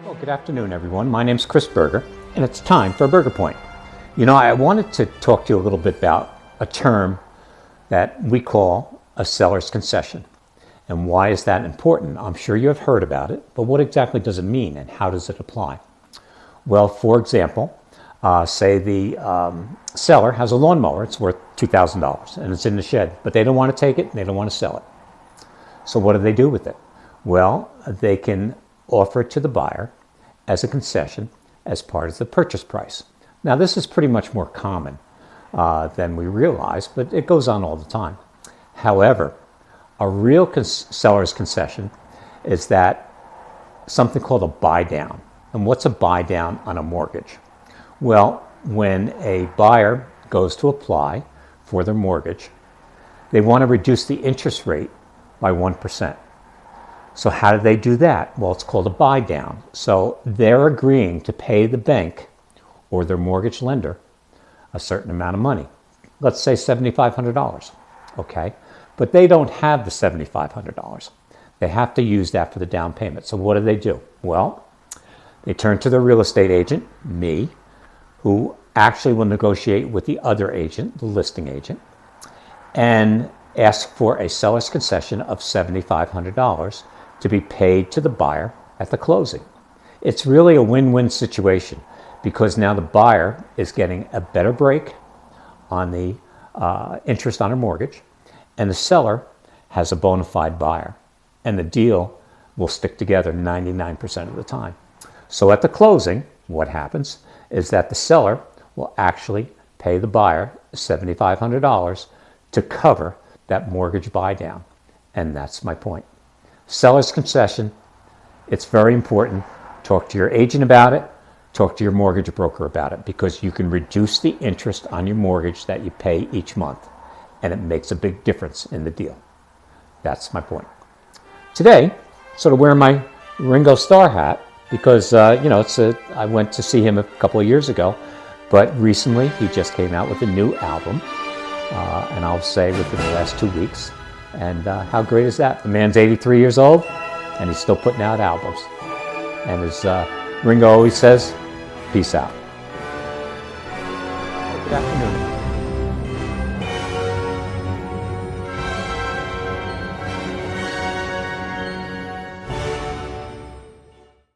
Well, good afternoon, everyone. My name's Chris Berger, and it's time for a Burger Point. You know, I wanted to talk to you a little bit about a term that we call a seller's concession. And why is that important? I'm sure you have heard about it, but what exactly does it mean and how does it apply? Well, for example, say the seller has a lawnmower. It's worth $2,000 and it's in the shed, but they don't want to take it and they don't want to sell it. So what do they do with it? Well, they can offer it to the buyer as a concession as part of the purchase price. Now, this is pretty much more common than we realize, but it goes on all the time. However, a real seller's concession is that something called a buy down. And what's a buy down on a mortgage? Well, when a buyer goes to apply for their mortgage, they want to reduce the interest rate by 1%. So how do they do that? Well, it's called a buy down. So they're agreeing to pay the bank or their mortgage lender a certain amount of money. Let's say $7,500, okay? But they don't have the $7,500. They have to use that for the down payment. So what do? Well, they turn to their real estate agent, me, who actually will negotiate with the other agent, the listing agent, and ask for a seller's concession of $7,500 to be paid to the buyer at the closing. It's really a win-win situation because now the buyer is getting a better break on the interest on her mortgage, and the seller has a bona fide buyer, and the deal will stick together 99% of the time. So at the closing, what happens is that the seller will actually pay the buyer $7,500 to cover that mortgage buy down. And that's my point. Seller's concession, it's very important. Talk to your agent about it. Talk to your mortgage broker about it because you can reduce the interest on your mortgage that you pay each month. And it makes a big difference in the deal. That's my point. Today, sort of wearing my Ringo Starr hat because, I went to see him a couple of years ago, but recently he just came out with a new album, and I'll say within the last 2 weeks. And how great is that? The man's 83 years old, and he's still putting out albums. And as Ringo always says, peace out. Good afternoon.